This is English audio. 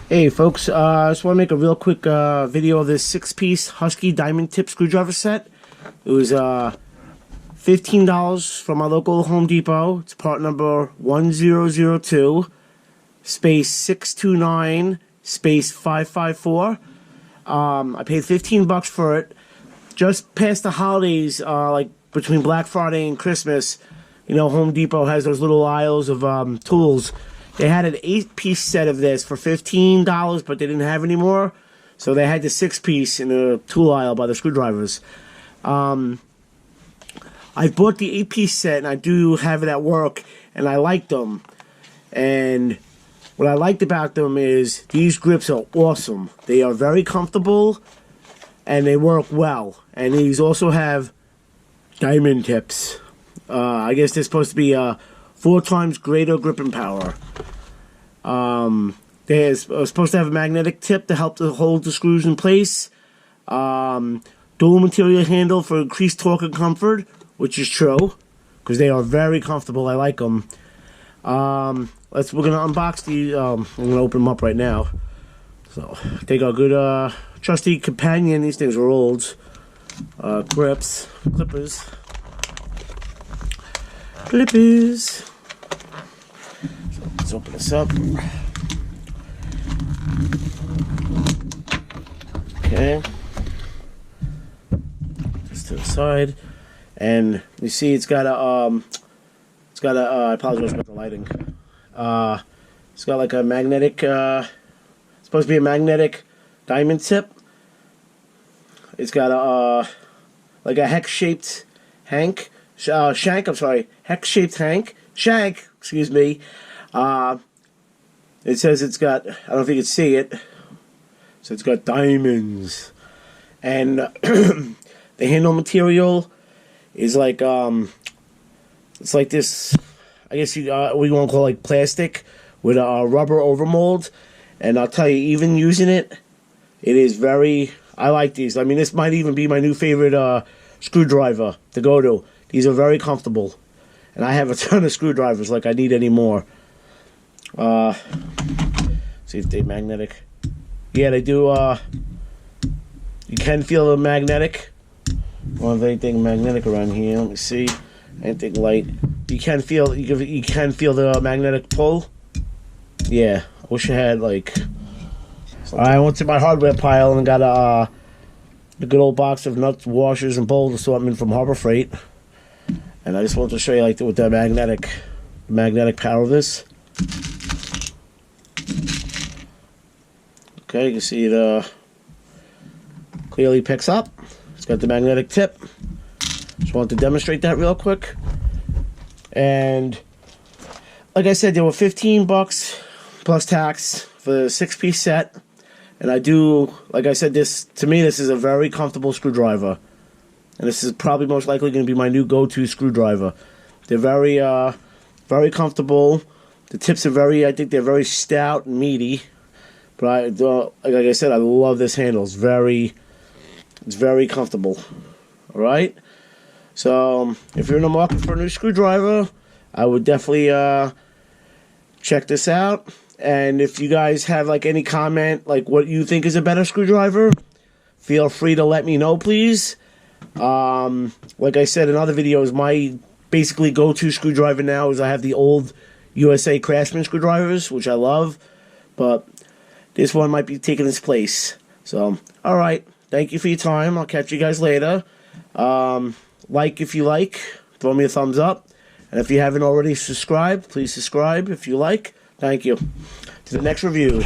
Hey folks, I just want to make a real quick video of this 6-piece Husky diamond tip screwdriver set. It was $15 from my local Home Depot. It's part number 1002 space 629 space 554. I paid $15 for it. Just past the holidays, like between Black Friday and Christmas, you know, Home Depot has those little aisles of tools. They had an 8-piece set of this for $15, but they didn't have any more. So they had the 6-piece in the tool aisle by the screwdrivers. I bought the 8-piece set, and I do have it at work, and I liked them. And what I liked about them is these grips are awesome. They are very comfortable, and they work well. And these also have diamond tips. I guess they're supposed to be 4 times greater gripping power. They're supposed to have a magnetic tip to help to hold the screws in place. Dual material handle for increased torque and comfort, which is true, because they are very comfortable. I like them. We're gonna unbox these. I'm gonna open them up right now. So take our good trusty companion. These things are old. Clippers. So let's open this up. Okay. Just to the side, and you see it's got a I apologize about the lighting. It's got like a magnetic. It's supposed to be a magnetic diamond tip. It's got a like a hex-shaped shank. I'm sorry, hex-shaped shank. Excuse me. It says it's got. I don't know if you can see it. So it's got diamonds, and the handle material is like it's like this. I guess we want to call it like plastic with a rubber overmold. And I'll tell you, even using it, it is very. I like these. I mean, this might even be my new favorite screwdriver to go to. These are very comfortable, and I have a ton of screwdrivers. Like I need any more. See if they're magnetic. Yeah, they do. You can feel the magnetic. I don't have anything magnetic around here. Let me see. Anything light. You can feel. You can feel the magnetic pull. Yeah, I wish I had like. I went to my hardware pile and got a good old box of nuts, washers, and bolt assortment from Harbor Freight. And I just wanted to show you like with the magnetic power of this. Okay, you can see it clearly picks up. It's got the magnetic tip. Just wanted to demonstrate that real quick. And like I said, there were $15 plus tax for the 6-piece set. And I do, like I said, to me this is a very comfortable screwdriver. And this is probably most likely going to be my new go-to screwdriver. They're very comfortable. The tips are I think they're very stout and meaty. But like I said, I love this handle. It's very comfortable. All right. So if you're in the market for a new screwdriver, I would definitely check this out. And if you guys have like any comment, like what you think is a better screwdriver, feel free to let me know, please. Like I said in other videos, my basically go-to screwdriver now is I have the old USA Craftsman screwdrivers, which I love, but this one might be taking its place. So, alright, thank you for your time. I'll catch you guys later. Like if you like, throw me a thumbs up, and if you haven't already subscribed, please subscribe if you like. Thank you. To the next review.